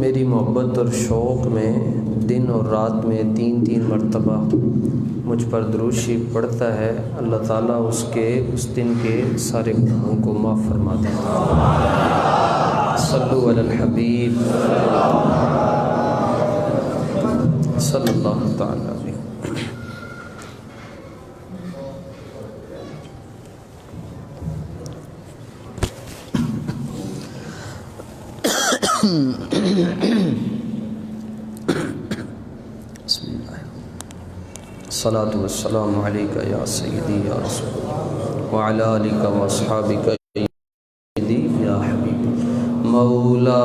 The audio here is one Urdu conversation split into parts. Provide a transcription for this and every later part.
میری محبت اور شوق میں دن اور رات میں 3 مرتبہ مجھ پر درود شریف پڑھتا ہے، اللہ تعالیٰ اس دن کے سارے گناہوں کو معاف فرما دیتا ہے۔ صلو علی الحبیب صلی اللہ تعالیٰ علیہ۔ بسم اللہ الصلاۃ والسلام علیک یا سیدی یا رسول اللہ وعلی آلک و اصحابک یا سیدی یا حبیب مولا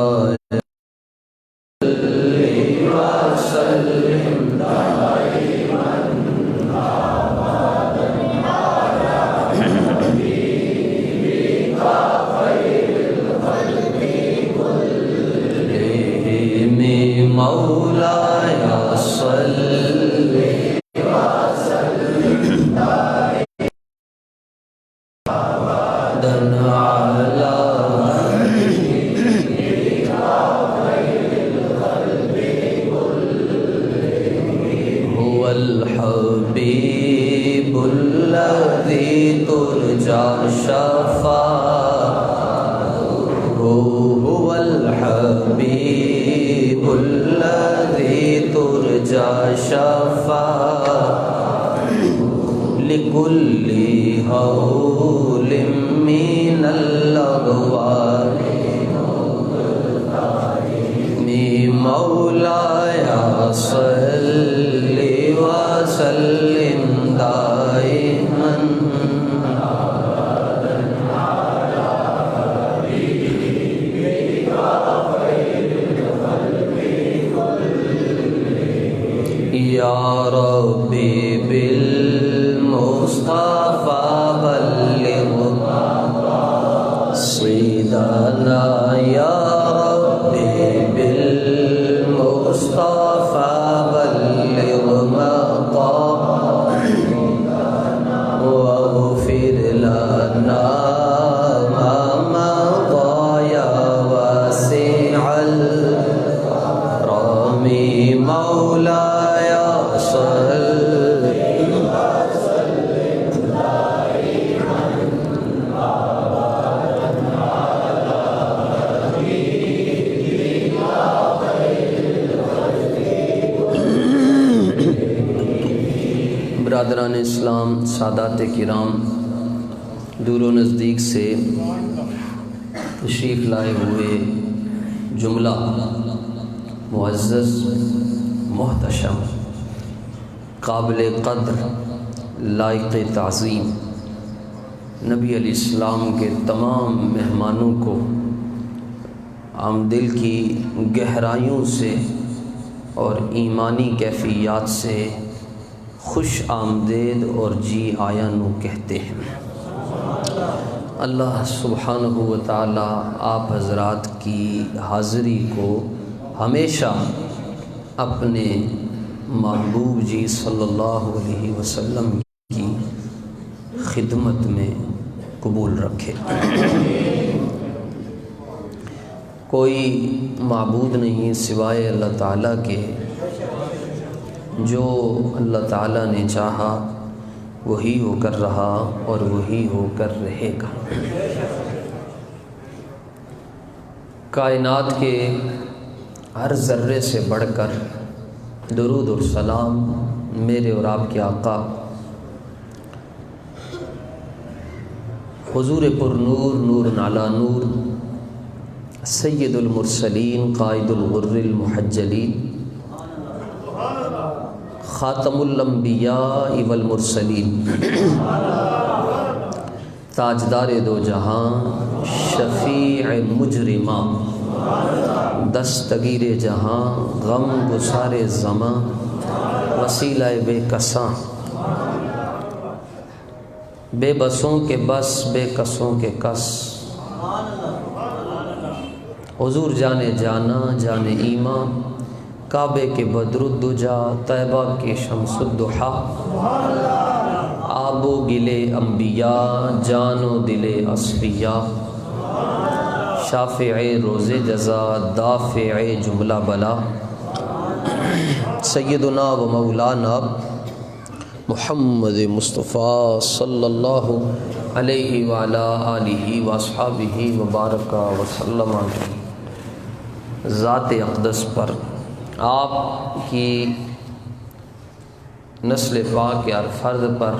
برادران اسلام، سادات کرام، دور و نزدیک سے تشریف لائے ہوئے جملہ معزز، محتشم، قابل قدر، لائق تعظیم نبی علیہ السلام کے تمام مہمانوں کو ہم دل کی گہرائیوں سے اور ایمانی کیفیات سے خوش آمدید اور جی آیا نو کہتے ہیں۔ اللہ سبحانہ و تعالی آپ حضرات کی حاضری کو ہمیشہ اپنے محبوب جی صلی اللہ علیہ وسلم کی خدمت میں قبول رکھے۔ کوئی معبود نہیں سوائے اللہ تعالیٰ کے، جو اللہ تعالیٰ نے چاہا وہی ہو کر رہا اور وہی ہو کر رہے گا۔ کائنات کے ہر ذرے سے بڑھ کر درود اور سلام میرے اور آپ کے آقا حضور پر نور، نور علی نور، سید المرسلین، قائد الغر المحجلین، خاتم الانبیاء والمرسلین، تاجدار دو جہاں، شفیع مجرماں، دستگیر جہاں، غم گسار زماں، وسیلہ بے کساں، بے بسوں کے بس، بے کسوں کے کس، حضور جانے جانا، جانے ایمان، کعبے کے بدر الدجا، طیبہ کے شمس الضحیٰ، آب و گلے انبیاء، جان و دل اصفیاء، شافع روز جزا دافع جملہ بلا سیدنا و مولانا محمد مصطفیٰ صلی اللہ علیہ وعلی آلہ واصحابہ وبارک وسلم ذات اقدس پر، آپ کی نسل پاک کے ہر فرد پر،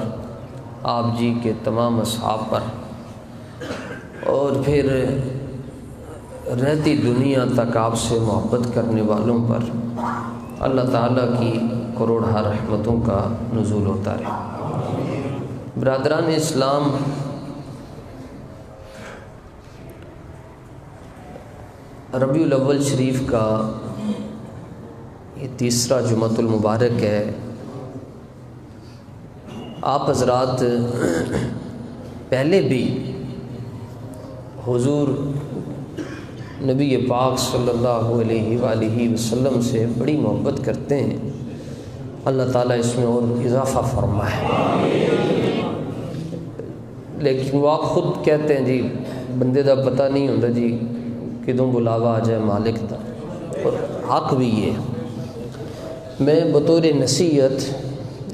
آپ جی کے تمام اصحاب پر، اور پھر رہتی دنیا تک آپ سے محبت کرنے والوں پر اللہ تعالیٰ کی کروڑہ رحمتوں کا نزول ہوتا رہے۔ برادران اسلام، ربیع الاول شریف کا یہ تیسرا جمعۃ المبارک ہے۔ آپ حضرات پہلے بھی حضور نبی پاک صلی اللہ علیہ وآلہ وسلم سے بڑی محبت کرتے ہیں، اللہ تعالیٰ اس میں اور اضافہ فرمائے۔ لیکن وہ آپ خود کہتے ہیں جی بندے دا پتہ نہیں ہوتا جی کدوں بلاوا آ جائے مالک دا، اور حق بھی یہ ہے۔ میں بطور نصیحت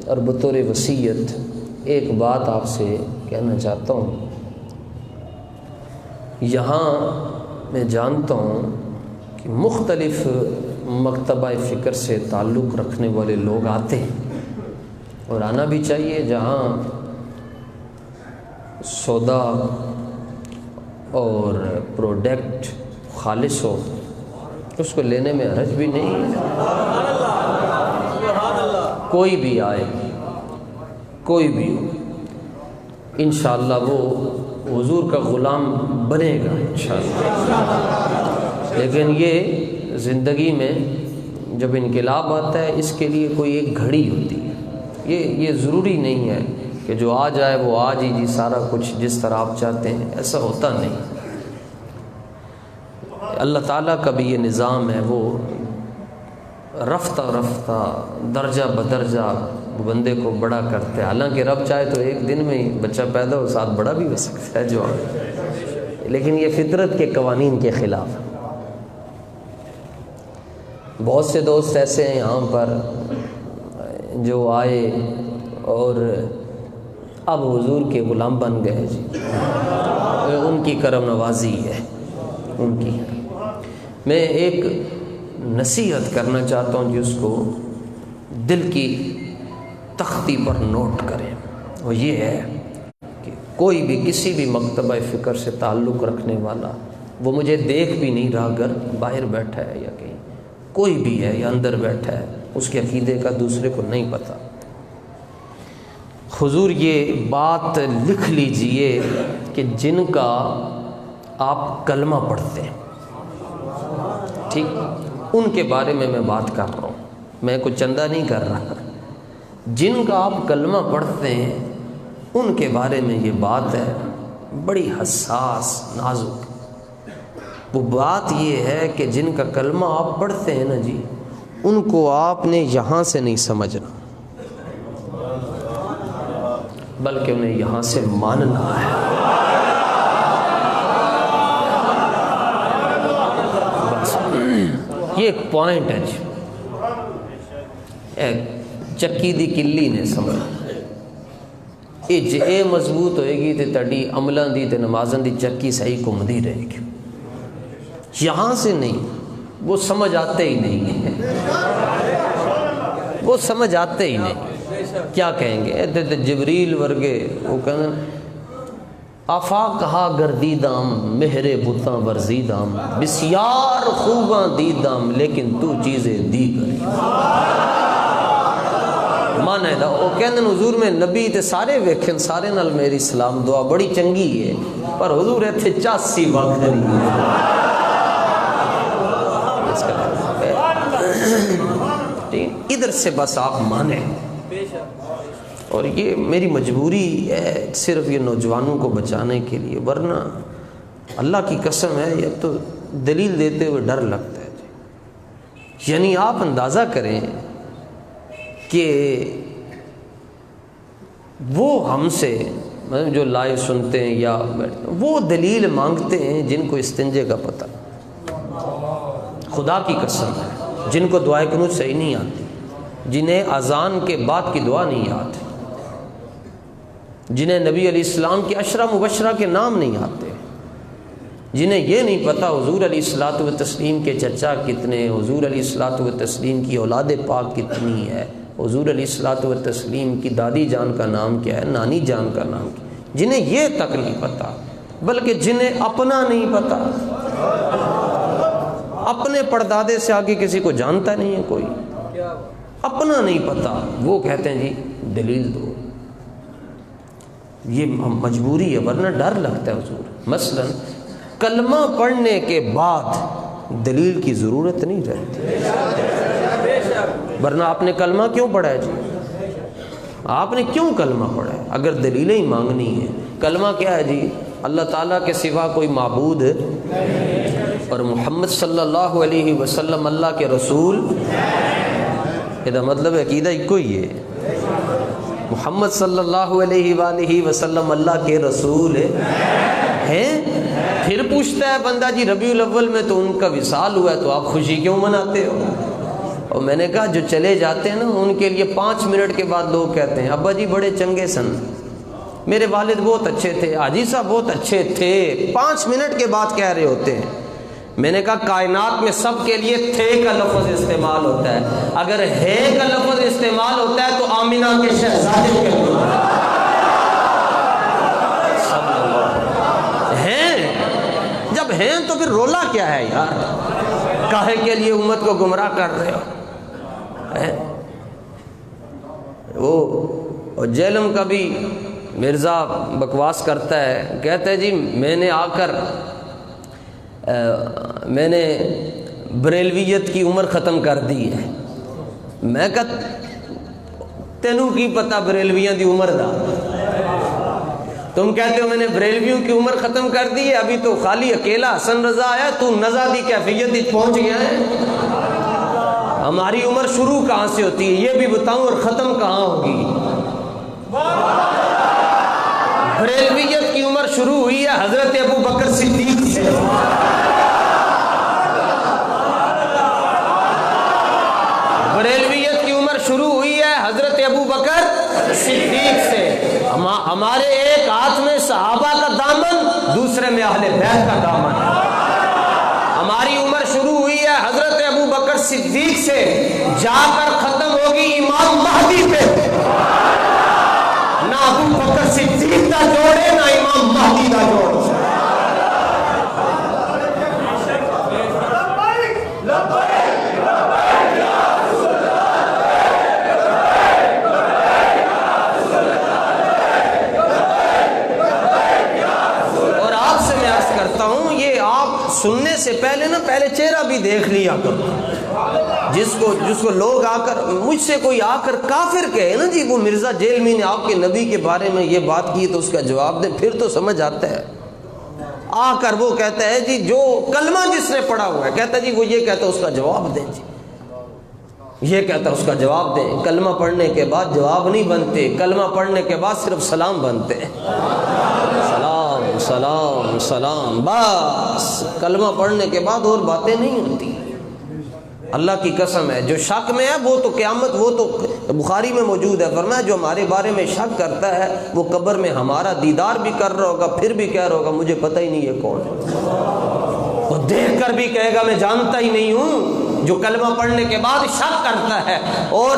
اور بطور وصیت ایک بات آپ سے کہنا چاہتا ہوں۔ یہاں میں جانتا ہوں کہ مختلف مکتبہ فکر سے تعلق رکھنے والے لوگ آتے ہیں، اور آنا بھی چاہیے۔ جہاں سودا اور پروڈکٹ خالص ہو اس کو لینے میں حرج بھی نہیں ہے۔ کوئی بھی آئے، کوئی بھی ہو، انشاءاللہ وہ حضور کا غلام بنے گا انشاءاللہ۔ لیکن یہ زندگی میں جب انقلاب آتا ہے اس کے لیے کوئی ایک گھڑی ہوتی ہے۔ یہ ضروری نہیں ہے کہ جو آ جائے وہ آج ہی جی سارا کچھ جس طرح آپ چاہتے ہیں، ایسا ہوتا نہیں۔ اللہ تعالیٰ کا بھی یہ نظام ہے، وہ رفتہ رفتہ درجہ بدرجہ بندے کو بڑا کرتے ہیں۔ حالانکہ رب چاہے تو ایک دن میں ہی بچہ پیدا ہو ساتھ بڑا بھی ہو سکتا ہے جو، لیکن یہ فطرت کے قوانین کے خلاف ہے۔ بہت سے دوست ایسے ہیں یہاں پر جو آئے اور اب حضور کے غلام بن گئے جی، ان کی کرم نوازی ہے ان کی۔ میں ایک نصیحت کرنا چاہتا ہوں جس کو دل کی تختی پر نوٹ کریں، وہ یہ ہے کہ کوئی بھی کسی بھی مکتبہ فکر سے تعلق رکھنے والا، وہ مجھے دیکھ بھی نہیں رہا، اگر باہر بیٹھا ہے یا کہیں کوئی بھی ہے یا اندر بیٹھا ہے، اس کے عقیدے کا دوسرے کو نہیں پتہ، حضور یہ بات لکھ لیجئے کہ جن کا آپ کلمہ پڑھتے ہیں، ٹھیک، ان کے بارے میں بات کر رہا ہوں، میں کوئی چندہ نہیں کر رہا۔ جن کا آپ کلمہ پڑھتے ہیں ان کے بارے میں یہ بات ہے، بڑی حساس نازک۔ وہ بات یہ ہے کہ جن کا کلمہ آپ پڑھتے ہیں نا جی، ان کو آپ نے یہاں سے نہیں سمجھنا، بلکہ انہیں یہاں سے ماننا ہے۔ بس یہ ایک پوائنٹ ہے جی، چکی دی کلی نے سمجھ، اے مضبوط ہوئے گی تے تڑی عملاں دی تے نمازاں دی چکی صحیح گھومدی رہے گی، یہاں سے نہیں۔ وہ سمجھ آتے ہی نہیں ہیں، وہ سمجھ آتے ہی نہیں۔ کیا کہیں گے جبریل ورگے، وہ کہنا آفاق ہا گردیدام مہر بتاں ورزیدام بسیار خوباں دیدام لیکن تو چیزیں دی کری مانا ہے دا۔ وہ کہندے حضور میں نبی تے سارے ویکھن، سارے نال میری سلام دعا بڑی چنگی ہے، پر حضور ایتھے 84 وقت نہیں ہے، ادھر سے بس آپ مانیں۔ اور یہ میری مجبوری ہے صرف یہ نوجوانوں کو بچانے کے لیے، ورنہ اللہ کی قسم ہے یہ تو دلیل دیتے ہوئے ڈر لگتا ہے جی۔ یعنی آپ اندازہ کریں کہ وہ ہم سے، جو لائیو سنتے ہیں یا وہ دلیل مانگتے ہیں جن کو استنجے کا پتہ، خدا کی قسم ہے، جن کو دعائے قنوت صحیح نہیں آتی، جنہیں اذان کے بعد کی دعا نہیں آتی، جنہیں نبی علیہ السلام کے عشرہ مبشرہ کے نام نہیں آتے، جنہیں یہ نہیں پتہ حضور علیہ الصلوۃ والتسلیم کے چچا کتنے، حضور علیہ الصلوۃ والتسلیم کی اولاد پاک کتنی ہے، حضور علیہ الصلوۃ والتسلیم کی دادی جان کا نام کیا ہے، نانی جان کا نام کیا ہے، جنہیں یہ تک نہیں پتہ، بلکہ جنہیں اپنا نہیں پتہ، اپنے پردادے سے آگے کسی کو جانتا نہیں ہے کوئی، اپنا نہیں پتہ، وہ کہتے ہیں جی دلیل دو۔ یہ مجبوری ہے، ورنہ ڈر لگتا ہے حضور۔ مثلا کلمہ پڑھنے کے بعد دلیل کی ضرورت نہیں رہتی، ورنہ آپ نے کلمہ کیوں پڑھا ہے جی؟ آپ نے کیوں کلمہ پڑھا ہے اگر دلیلیں ہی مانگنی ہے؟ کلمہ کیا ہے جی؟ اللہ تعالیٰ کے سوا کوئی معبود اور محمد صلی اللہ علیہ وسلم اللہ کے رسول، یہ مطلب عقیدہ ایک ہی ہے، محمد صلی اللہ علیہ وآلہ وسلم اللہ کے رسول ہیں۔ پھر پوچھتا ہے بندہ جی ربیع الاول میں تو ان کا وصال ہوا ہے تو آپ خوشی کیوں مناتے ہو؟ اور میں نے کہا جو چلے جاتے ہیں نا ان کے لیے 5 منٹ کے بعد لوگ کہتے ہیں ابا جی بڑے چنگے سن، میرے والد بہت اچھے تھے، حاجی صاحب بہت اچھے تھے، 5 منٹ کے بعد کہہ رہے ہوتے ہیں۔ میں نے کہا کائنات میں سب کے لیے تھے کا لفظ استعمال ہوتا ہے، اگر ہے کا لفظ استعمال ہوتا ہے تو آمینہ کے شہزادے کے لیے ہیں، جب ہیں تو پھر رولا کیا ہے یار؟ کاہے کے لیے امت کو گمراہ کر رہے ہو؟ وہ جیلم کا بھی مرزا بکواس کرتا ہے، کہتا ہے جی میں نے بریلویت کی عمر ختم کر دی ہے۔ میں کہا تینوں کی پتہ بریلویاں دی عمر دا؟ تم کہتے ہو میں نے بریلویوں کی عمر ختم کر دی ہے، ابھی تو خالی اکیلا حسن رضا آیا، تو نزا دی کیفیت پہنچ گیا ہے۔ ہماری عمر شروع کہاں سے ہوتی ہے یہ بھی بتاؤں، اور ختم کہاں ہوگی؟ بریلویت کی عمر شروع ہوئی ہے حضرت ابو بکر صدیق سے، بریلویت کی عمر شروع ہوئی ہے حضرت ابو بکر صدیق سے۔ ہمارے ایک ہاتھ میں صحابہ کا دامن، دوسرے میں اہل بیت کا دامن۔ ہماری عمر شروع ہوئی ہے حضرت ابو بکر صدیق سے، جا کر ختم ہوگی امام مہدی پہ۔ نہ ابو بکر صدیق کا جوڑے نہ امام مہدی کا جوڑ۔ سننے سے پہلے پہلے چہرہ بھی دیکھ لیا کرو، جس کو لوگ آ کر مجھ سے کوئی آ کر کافر کہے نا جی وہ مرزا جیلمی نے آپ کے نبی کے بارے میں یہ بات کی تو اس کا جواب دیں، پھر تو سمجھ آتا ہے۔ آ کر وہ کہتا ہے جی جو کلمہ جس نے پڑھا ہوا ہے، کہتا ہے جی وہ یہ کہتا ہے اس کا جواب دیں، جی یہ کہتا ہے اس کا جواب دیں۔ کلمہ پڑھنے کے بعد جواب نہیں بنتے، کلمہ پڑھنے کے بعد صرف سلام بنتے ہیں، سلام سلام سلام، بس کلمہ پڑھنے کے بعد اور باتیں نہیں ہوتی۔ اللہ کی قسم ہے جو شک میں ہے وہ تو قیامت، وہ تو بخاری میں موجود ہے، فرمایا جو ہمارے بارے میں شک کرتا ہے وہ قبر میں ہمارا دیدار بھی کر رہا ہوگا، پھر بھی کہہ رہا ہوگا مجھے پتہ ہی نہیں یہ کون ہے، وہ دیکھ کر بھی کہے گا میں جانتا ہی نہیں ہوں۔ جو کلمہ پڑھنے کے بعد شک کرتا ہے، اور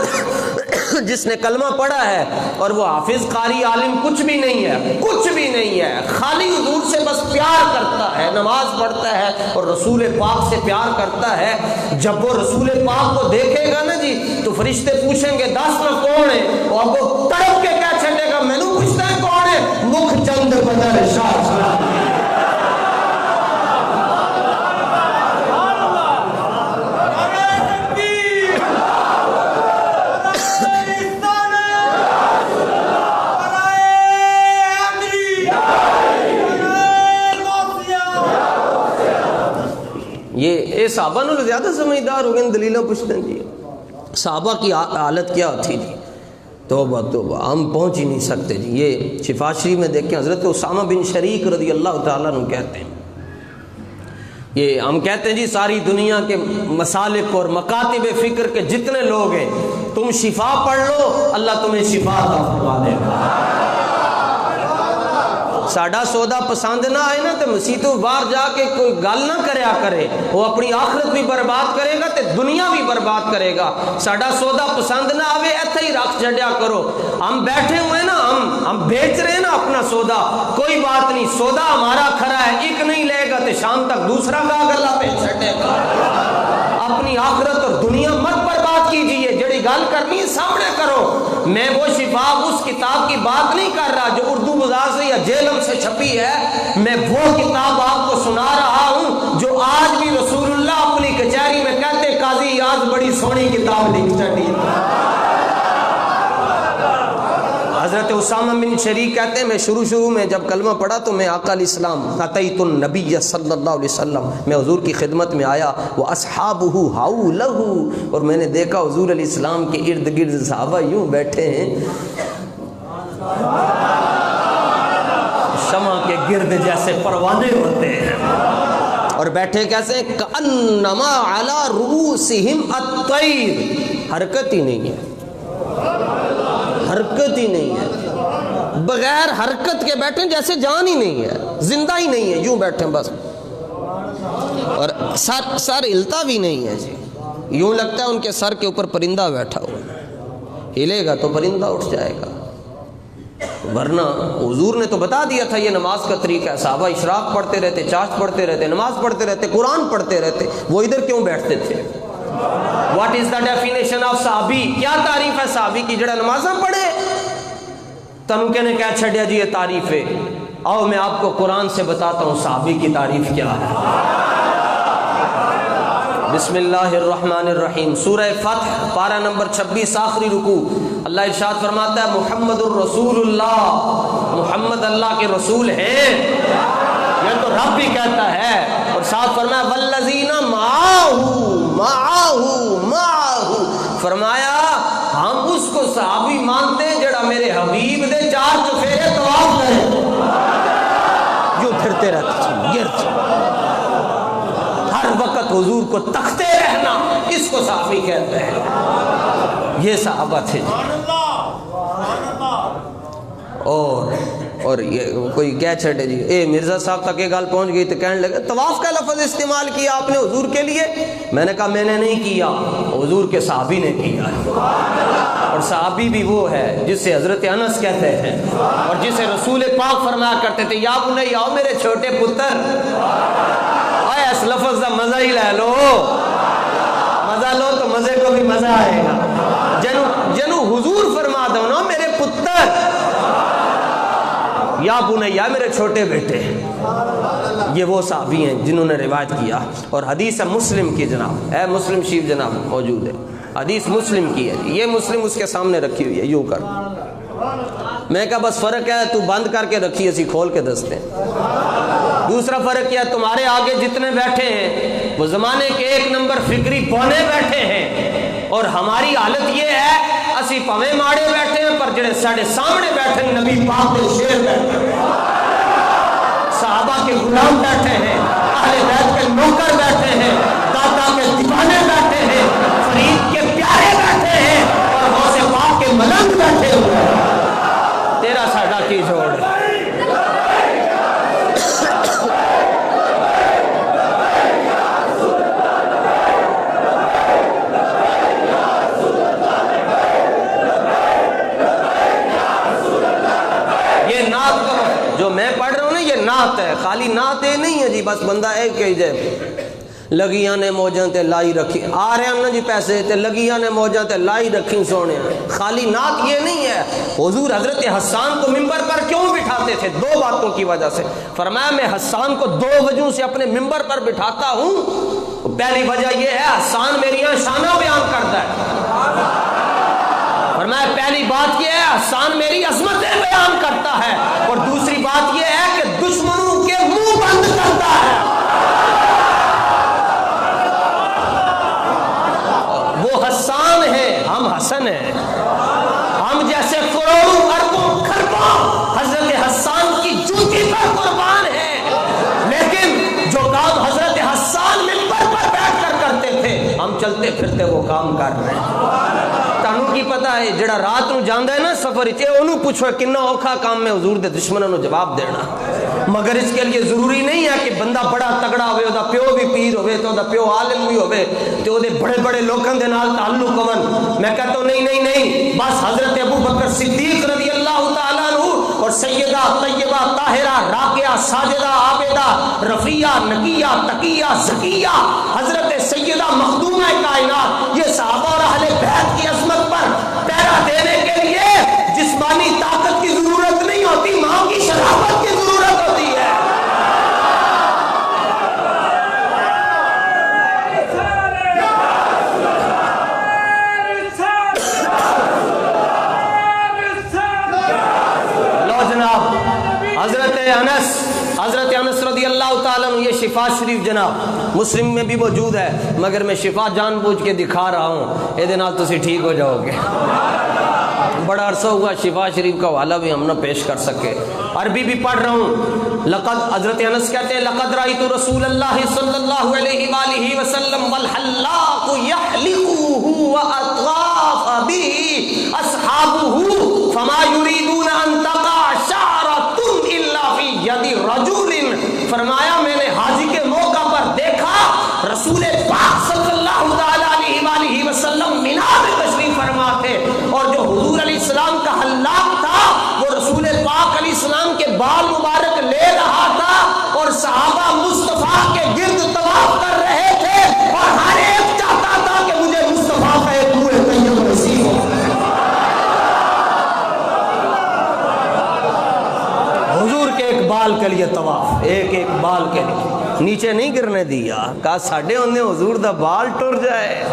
جس نے کلمہ پڑھا ہے اور وہ حافظ قاری عالم کچھ بھی نہیں ہے، کچھ بھی نہیں ہے، خالی حضور سے بس پیار کرتا ہے، نماز پڑھتا ہے اور رسول پاک سے پیار کرتا ہے، جب وہ رسول پاک کو دیکھے گا نا جی تو فرشتے پوچھیں گے 10 میں کون ہے، اور وہ تڑپ کے کیا چھڑے گا میں نے پوچھتا ہے کون ہے، مکھ چند بدر شاہ۔ یہ صحابہ نے زیادہ سمجھدار ہو گئے، دلیلیں پوچھتے ہیں جی صحابہ کی حالت کیا تھی جی۔ توبہ توبہ، ہم پہنچ ہی نہیں سکتے جی۔ یہ شفا شریف میں دیکھیں حضرت اسامہ بن شریک رضی اللہ تعالیٰ عنہ کہتے ہیں، یہ ہم کہتے ہیں جی ساری دنیا کے مسالک اور مکاتب فکر کے جتنے لوگ ہیں، تم شفا پڑھ لو اللہ تمہیں شفا عطا فرما دے گا۔ ساڈا سودا پسند نہ آئے نا تو مسیح تو باہر جا کے کوئی گل نہ کریا کرے، وہ اپنی آخرت بھی برباد کرے گا تے دنیا بھی برباد کرے گا۔ ساڈا سودا پسند نہ آوے ایتھے ہی رکھ چھڈیا کرو۔ ہم بیٹھے ہوئے نا، ہم بیچ رہے ہیں نا اپنا سودا، کوئی بات نہیں، سودا ہمارا کھرا ہے، ایک نہیں لے گا تے شام تک دوسرا کا گلا پہ چھڈے گا۔ اپنی آخرت اور دنیا مت برباد کیجیے، جڑی گل کرنی ہے سامنے کرو۔ میں وہ شفا اس کتاب کی بات نہیں کر رہا جو اردو بازار سے یا جیلم سے چھپی ہے، میں وہ کتاب آپ کو سنا رہا ہوں جو آج بھی رسول اللہ اپنی کچہری میں کہتے قاضی آج بڑی سونی کتاب لکھ چڑی۔ حضرت اسامہ بن شریک کہتے ہیں میں شروع میں جب کلمہ پڑھا تو میں آقا علیہ السلام اتیت النبی صلی اللہ علیہ وسلم، میں حضور کی خدمت میں آیا، وہ اصحابہ حولہ، اور میں نے دیکھا حضور علیہ السلام کے ارد گرد صحابہ یوں بیٹھے ہیں شمع کے گرد جیسے پروانے ہوتے ہیں، اور بیٹھے کیسے کأنما علی رؤوسہم الطیر، حرکت ہی نہیں ہے، حرکت ہی نہیں ہے، بغیر حرکت کے بیٹھے جیسے جان ہی نہیں ہے، زندہ ہی نہیں ہے، یوں بیٹھے بس، اور سر ہلتا بھی نہیں ہے جی، یوں لگتا ہے ان کے سر کے اوپر پرندہ بیٹھا ہوا ہے، ہلے گا تو پرندہ اٹھ جائے گا، ورنہ حضور نے تو بتا دیا تھا یہ نماز کا طریقہ ہے۔ صحابہ اشراق پڑھتے رہتے، چاشت پڑھتے رہتے، نماز پڑھتے رہتے، قرآن پڑھتے رہتے، وہ ادھر کیوں بیٹھتے تھے؟ What is the definition of صحابی؟ کیا تعریف ہے صحابی کی؟ جڑا نمازاں پڑھے تنو کہنے کیا چھڑیا جی یہ تعریف ہے؟ آؤ میں آپ کو قرآن سے بتاتا ہوں صحابی کی تعریف کیا ہے۔ بسم اللہ الرحمن الرحیم، سورہ فتح پارہ نمبر 26 آخری رکوع، اللہ ارشاد فرماتا ہے محمد الرسول اللہ، محمد اللہ کے رسول ہیں، یہ تو رب بھی کہتا ہے، اور ساتھ فرمایا والذین معاہو، فرمایا ہم اس کو صحابی مانتے ہیں جڑا میرے حبیب دے 4 چفیرے طواف کرے، جو پھرتے رہتے گرد ہر وقت حضور کو تکتے رہنا، اس کو صحابی کہتے ہیں۔ یہ صحابہ تھے اور یہ کوئی کہہ چھڑے جی اے مرزا صاحب تک یہ گل پہنچ گئی تو کہنے لگے طواف کا لفظ استعمال کیا آپ نے حضور کے لیے؟ میں نے کہا میں نے نہیں کیا، حضور کے صحابی نے کیا ہے، اور صحابی بھی وہ ہے جسے حضرت انس کہتے ہیں، اور جسے رسول پاک فرمایا کرتے تھے یا بنی آؤ میرے چھوٹے پتر، آئے اس لفظ کا مزہ ہی لے لو، مزہ لو تو مزے کو بھی مزہ آئے گا، جنو حضور فرما دو نا میرے پتر، یا بنیا میرے چھوٹے بیٹے، یہ وہ صحابی ہیں جنہوں نے روایت کیا، اور حدیث مسلم کی جناب، اے مسلم شریف جناب موجود ہے، حدیث مسلم کی ہے، یہ مسلم اس کے سامنے رکھی ہوئی ہے، یوں کر، میں کہا بس فرق ہے تو بند کر کے رکھی اسی کھول کے دستے ہیں، دوسرا فرق کیا تمہارے آگے جتنے بیٹھے ہیں وہ زمانے کے 1 نمبر فکری پونے بیٹھے ہیں، اور ہماری حالت یہ ہے اسی پویں ماڑے بیٹھے ہیں پر جڑے ساڑھے سامنے بیٹھے ہیں نبی پاک کے شیر بیٹھے ہیں، صحابہ کے غلام بیٹھے ہیں، اہل بیت کے نوکر بیٹھے ہیں، دادا کے دیوانے بیٹھے ہیں، فرید کے پیارے بیٹھے ہیں، اور غوث پاک کے ملنگ بیٹھے ہوئے ہیں، تیرا ساڈا کی جوڑ ہے۔ جو میں پڑھ رہا ہوں نا یہ نعت ہے، خالی نعت یہ نہیں ہے جی بس بندہ ایک کہی جائے لگیاں نے موجاں تے لائی رکھی، آ رہے ہیں نا جی پیسے تے لگیاں نے موجاں تے لائی رکھی سونے، خالی نعت یہ نہیں ہے۔ حضور حضرت حسان کو ممبر پر کیوں بٹھاتے تھے؟ 2 باتوں کی وجہ سے، فرمایا میں حسان کو 2 وجہوں سے اپنے ممبر پر بٹھاتا ہوں، پہلی وجہ یہ ہے حسان میری یہاں شانہ بیان کرتا ہے، فرمایا پہلی بات یہ ہے حسان میری عظمتیں بیان کرتا ہے، اور دوسری بات یہ ہے کہ دشمنوں کے منہ بند کرتا ہے، وہ حسان ہے ہم حسن ہیں، ہم جیسے چلتے پھرتے وہ کام کر رہے ہیں۔ تانوں کی پتہ ہے جڑا رات نو جاندا ہے نا سفر وچ، اونوں پوچھو کنا اوکھا کام ہے حضور دے دشمناں نو جواب دینا، مگر اس کے لیے ضروری نہیں ہے کہ بندہ بڑا تگڑا ہوئے، دا پیو بھی پیر ہوئے، تو دا پیو عالم بھی ہوئے، تو دے بڑے بڑے لوکاں دے نال تعلق ہون۔ میں کہتا ہوں نہیں، بس حضرت ابو بکر صدیق رضی اللہ تعالیٰ عنہ اور سیدہ طیبہ طاہرہ راقیہ ساجدہ عابدہ رفیہ نقیہ تقیہ زکیہ حضرت سیدہ مخدومہ کائنات، یہ صحابہ اور اہل بیت کی عظمت پر پہرا دینے کے لیے جسمانی طاقت کی ضرورت نہیں ہوتی، ماں کی شرافت کی ضرورت ہوتی ہے۔ لو جناب حضرت انس رضی اللہ تعالیٰ عنہ، یہ شفا شریف جناب مسلم میں بھی موجود ہے، مگر میں شفا جان بوجھ کے دکھا رہا ہوں، یہ دنال تسی ٹھیک ہو جاؤ گے۔ بڑا عرصہ ہوا شفا شریف کا حوالہ بھی ہم نہ پیش کر سکے، عربی بھی پڑھ رہا ہوں۔ لقد حضرت انس کہتے ہیں لقد رأیت رسول اللہ صلی اللہ علیہ وآلہ وسلم والحلاق یحلقه واطراف به اصحابه فما يريدون ان تقع شعرة الا في يد رجل۔ فرمایا میں نے حاجی کے موقع پر دیکھا رسول پاک صلی اللہ علیہ وآلہ وسلم مینا میں تشریف فرما تھے، اور جو حضور علیہ السلام کا حلاق تھا وہ رسول پاک علیہ السلام کے بال مبارک لے رہا تھا، اور صحابہ مصطفیٰ کے گرد طواف کر رہے تھے، اور ہر ایک چاہتا تھا کہ مجھے مصطفیٰ کا ایک منہ طیب نصیب ہو۔ حضور کے ایک بال کے لیے طواف، ایک بال کے لیے نیچے نہیں گرنے دیا، کہا ساڈے ہوندے حضور دا بال ٹر جائے۔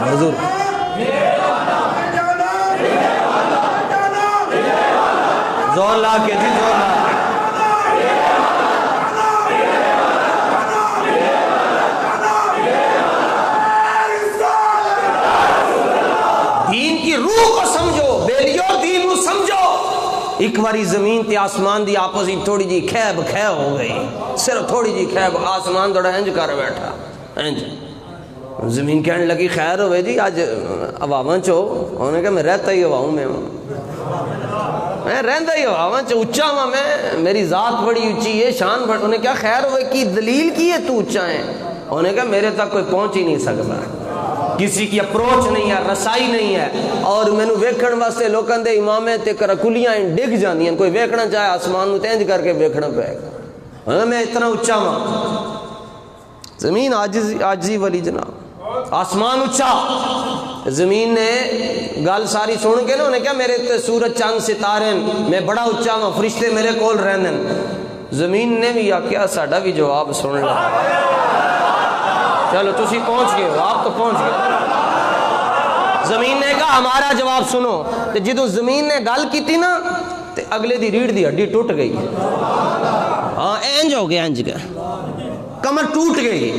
حضور زور لا کے جی زور لا کے۔ دین کی روح کو سمجھو بیلیو، دین کو سمجھو۔ ایک باری زمین تے آسمان دی آپس ہی تھوڑی جی خیب ہو گئی، صرف تھوڑی جی خیب، آسمان تھوڑا انج کر بیٹھا، انج زمین کہنے لگی خیر ہوئے جی آج ہواواں چو، انہوں نے کہا میں رہتا ہی ہواؤں میں ہوں، میں رہتا ہی ہواواں چو، اچھا ہوا میں، میری ذات بڑی اچھی ہے، شان بڑی۔ انہوں نے کہا خیر ہوئے کی دلیل کی ہے تو اچھا ہے؟ انہوں نے کہا میرے تک کوئی پہنچ ہی نہیں سکتا، کسی کی اپروچ نہیں ہے، رسائی نہیں ہے، اور میں نو ویکھن واسطے لوکاں دے امامے تے کرکلیاں ڈگ جاندیاں، کوئی ویکھنا چاہے آسمان نو تینج کر کے ویکھنا پائے گا، میں اتنا اچھا ہوں۔ زمین عاجزی والی جناب، آسمان اچھا، زمین نے گل ساری سن کے نا انہیں کہا میرے تے سورج چاند ستارے میں بڑا اچھا ہوں، فرشتے میرے کول رہندے۔ زمین نے بھی آکھیا ساڈا بھی جواب سن لو، چلو تسی پہنچ گئے ہو، آپ تو پہنچ گئے۔ زمین نے کہا ہمارا جواب سنو، تے جدو زمین نے گل کی تھی نا تے اگلے دی ریڑھ دی ہڈی ٹوٹ گئی، ہاں انج ہو گیا، انج گیا، کمر ٹوٹ گئی۔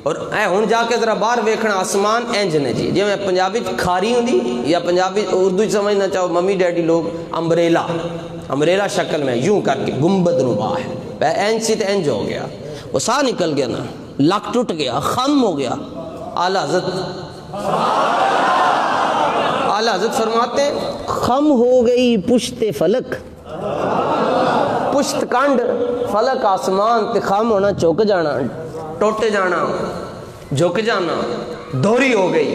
اور اے ہن جا کے ذرا باہر ویکھنا آسمان انج نے جی، جی میں پنجابی کھاری ہوندی یا پنجابی اردو سمجھنا چاہو ممی ڈیڈی لوگ، امبریلا شکل میں یوں کر کے گنبد نما ہے، انج سے انج ہو گیا، وہ سا نکل گیا نا، لک ٹوٹ گیا، خم ہو گیا۔ اعلیٰ حضرت فرماتے ہیں خم ہو گئی پشت فلک، پشت کنڈ فلک آسمان تے خم ہونا، چک جانا، ٹوٹ جانا، جھک جانا، دوری ہو گئی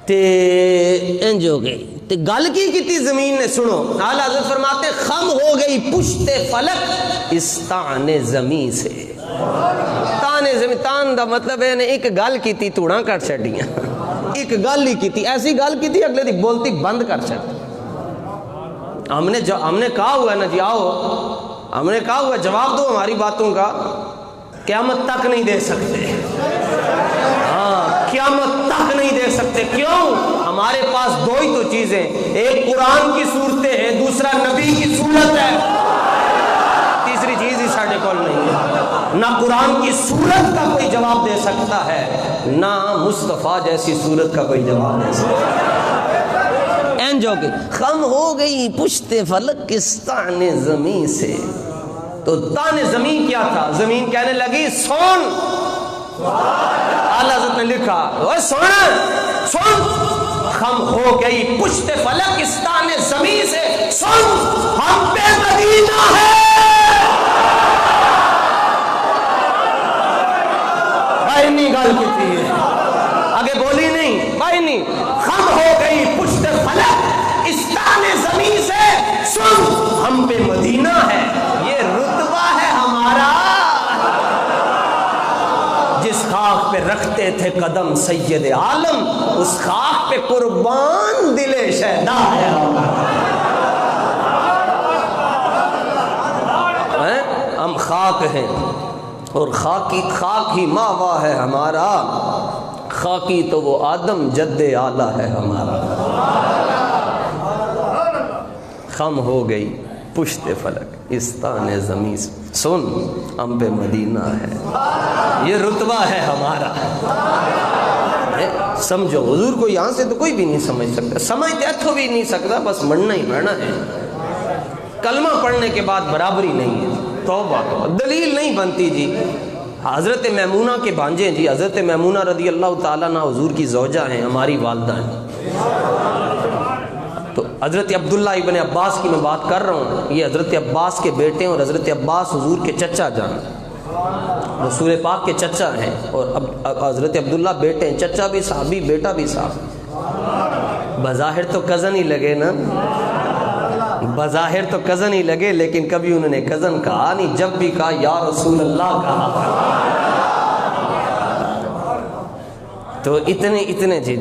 تے انج ہو گئی۔ تے گل کی زمین نے سنو، اعلیٰ حضرت فرماتے خم ہو گئی پشت فلک اس تان زمین سے۔ تانے زمین، تان دا مطلب ہے نے ایک گل کی تھی توڑاں کر چھڑیاں، ایک گل ہی کی تھی، ایسی گل کی تھی اگلے دی بولتی بند کر چھڑ۔ ہم نے کہا ہوا ہے نا جی، آؤ ہم نے کہا ہوا جواب دو ہماری باتوں کا، قیامت تک نہیں دے سکتے، ہاں قیامت تک نہیں دے سکتے۔ کیوں؟ ہمارے پاس دو ہی تو چیزیں، ایک قرآن کی صورتیں ہیں، دوسرا نبی کی صورت ہے، تیسری چیز ہی ساڑھے کول نہیں ہے۔ نہ قرآن کی صورت کا کوئی جواب دے سکتا ہے، نہ مصطفیٰ جیسی صورت کا کوئی جواب دے سکتا ہے۔ انج ہو گئی، خم ہو گئی پشت فلک کستان زمین سے، تو تانے زمین کیا تھا؟ زمین کہنے لگی سن. اعلیٰ حضرت نے لکھا اوے سن خم ہو گئی پشت فلک اس تانے زمین سے، سن ہم پہ مدینہ ہے. بھائی نہیں گل کی تھی، آگے بولی نہیں بھائی نہیں. خم ہو گئی پشت فلک اس تانے زمین سے، سن ہم پہ مدینہ ہے. یہ رتبہ ہے ہمارا. جس خاک پہ رکھتے تھے قدم سید عالم، اس خاک پہ قربان دل شہدا ہے. ہم خاک ہیں اور خاک ہی ماوا ہے ہمارا. خاکی تو وہ آدم جد اعلیٰ ہے ہمارا. خم ہو گئی پشت فلک اس تانے زمین سے، سن ہم پہ مدینہ ہے. یہ رتبہ ہے ہمارا. سمجھو حضور کو یہاں سے تو کوئی بھی نہیں سمجھ سکتا، سمجھتے تو بھی نہیں سکتا، بس مرنا ہی مرنا ہے. کلمہ پڑھنے کے بعد برابری نہیں ہے. توبہ دلیل نہیں بنتی جی. حضرت میمونہ کے بھانجے جی، حضرت میمونہ رضی اللہ تعالیٰ عنہ حضور کی زوجہ ہیں، ہماری والدہ ہیں. تو حضرت عبداللہ ابن عباس کی میں بات کر رہا ہوں. یہ حضرت عباس کے بیٹے ہیں اور حضرت عباس حضور کے چچا جان، رسول پاک کے چچا ہیں. اور اب حضرت عبداللہ بیٹے ہیں، چچا بھی صحابی بیٹا بھی صحابی. بظاہر تو کزن ہی لگے نا، بظاہر تو کزن ہی لگے، لیکن کبھی انہوں نے کزن کہا نہیں. جب بھی کہا یا رسول اللہ کہا. تو اتنے جی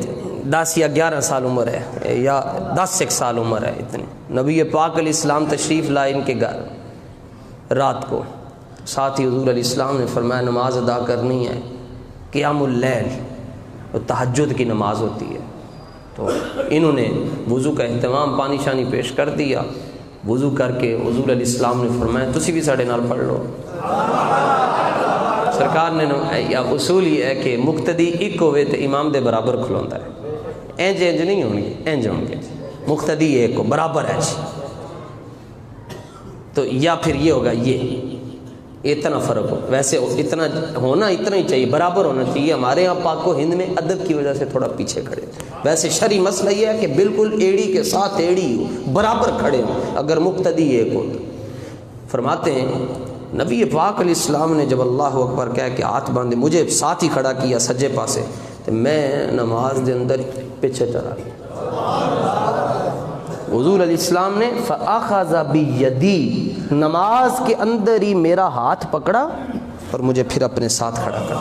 10 یا 11 سال عمر ہے یا 10 ایک سال عمر ہے اتنے. نبی پاک علیہ السلام تشریف لائے ان کے گھر رات کو. ساتھ ہی حضور علیہ السلام نے فرمایا نماز ادا کرنی ہے، قیام اللیل، تہجد کی نماز ہوتی ہے. تو انہوں نے وضو کا اہتمام، پانی شانی پیش کر دیا. وضو کر کے حضور علیہ السلام نے فرمایا تسی بھی ساڑھے نال پڑھ لو. سرکار نے یا اصول یہ ہے کہ مقتدی ایک ہوئے تو امام دے برابر کھلوندا ہے. انج نہیں ہونی، انج ہون گے. مقتدی ایک ہو برابر ہے جی. تو یا پھر یہ ہوگا یہ اتنا فرق ہو. ویسے اتنا ہونا اتنا ہی چاہیے، برابر ہونا چاہیے. ہمارے یہاں پاک و ہند میں ادب کی وجہ سے تھوڑا پیچھے کھڑے. ویسے شرعی مسئلہ یہ ہے کہ بالکل ایڑی کے ساتھ ایڑی ہو، برابر کھڑے ہو اگر مقتدی ایک ہو. فرماتے ہیں نبی پاک علیہ السلام نے جب اللہ اکبر کہہ کے ہاتھ باندھے، مجھے ساتھ ہی کھڑا کیا سجے پاسے، تو میں نماز دے اندر پیچھے چلا گیا. حضور علیہ السلام نے فَأَخَذَ بِيَدِي، نماز کے اندر ہی میرا ہاتھ پکڑا اور مجھے پھر اپنے ساتھ کھڑا کر.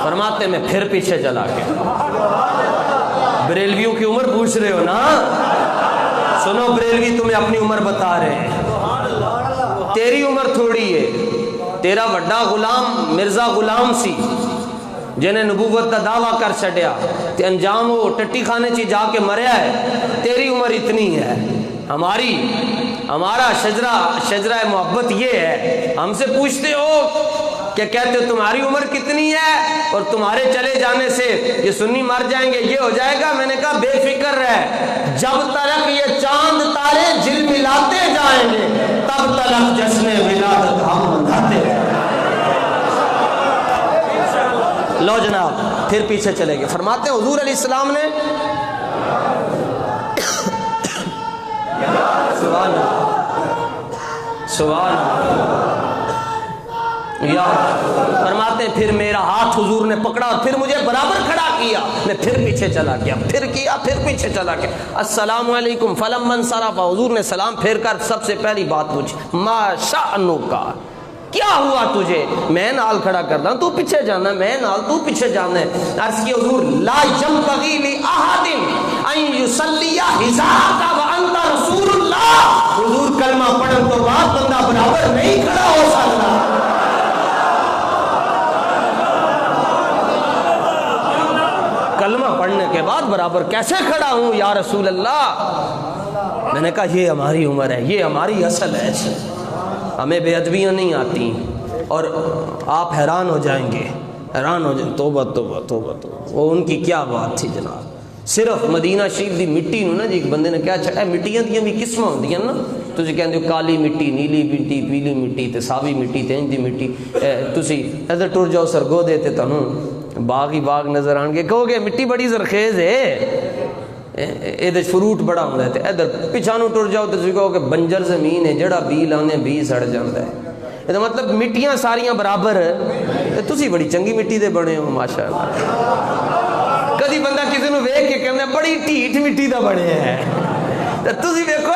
فرماتے میں پھر پیچھے چلا گیا. بریلویوں کی عمر پوچھ رہے ہو نا؟ سنو بریلوی تمہیں اپنی عمر بتا رہے ہیں. تیری عمر تھوڑی ہے. تیرا بڑا غلام مرزا غلام سی جنہیں نبوت کا دعویٰ کر چھڑیا تے انجام وہ ٹٹی خانے چی جا کے مریا ہے. تیری عمر اتنی ہے. ہمارا شجرہ محبت یہ ہے. ہم سے پوچھتے ہو کہ کہتے ہو تمہاری عمر کتنی ہے اور تمہارے چلے جانے سے یہ سنی مر جائیں گے، یہ ہو جائے گا. میں نے کہا بے فکر رہ، جب تک یہ چاند تارے جل ملاتے جائیں گے تب تک جشن ولادت ہم مناتے ہیں. لو جناب پھر پیچھے چلے گئے. فرماتے ہیں حضور علیہ السلام نے فرماتے ہیں پھر میرا ہاتھ حضور نے پکڑا اور پھر مجھے برابر کھڑا کیا. میں پھر پیچھے چلا گیا، پھر پیچھے چلا گیا. السلام علیکم فلما انصرف، حضور نے سلام پھیر کر سب سے پہلی بات پوچھی ما شأنک، کیا ہوا تجھے؟ میں نال کھڑا کرنا تو پیچھے جانا، میں نال تو پیچھے جانا ہے. عرض کی حضور لا ينبغي لأحد ان يصلي حذاءك وانت رسول اللہ. حضور کلمہ پڑھن تو بعد بندہ برابر نہیں کھڑا ہو سکتا. کلمہ پڑھنے کے بعد برابر کیسے کھڑا ہوں یا رسول اللہ؟ میں نے کہا یہ ہماری عمر ہے، یہ ہماری اصل ہے. ہمیں بے ادبیاں نہیں آتی اور آپ حیران ہو جائیں گے، حیران ہو جائیں. توبہ توبہ توبہ توبہ. وہ ان کی کیا بات تھی جناب. صرف مدینہ شریف دی مٹی نو نا جی ایک بندے نے کیا چھڑا ہے، مٹیاں دیاں بھی قسمیں ہوندیاں نا. تسی کہندے ہو کالی مٹی، نیلی مٹی، پیلی مٹی تے ساوی مٹی تے انج دی مٹی، تسی ادھر ٹر جاؤ سرگو دے تے تانوں باغ ہی باغ نظر آن گے، کہو گے مٹی بڑی زرخیز ہے، یہ فروٹ بڑا ہوندا ہے، تے ادھر پچھانوں ٹر جاؤ تے تسی کہو کہ بنجر زمین ہے، جڑا بی لانے بی سڑ جاندا ہے۔ یہ مطلب مٹیاں ساریاں برابر، تے تسی بڑی چنگی مٹی دے بنے ہو ماشاءاللہ۔ کدی بندہ کسی نو ویکھ کے کہندا بڑی ٹھیٹ مٹی دا بنے ہے، تے تسی دیکھو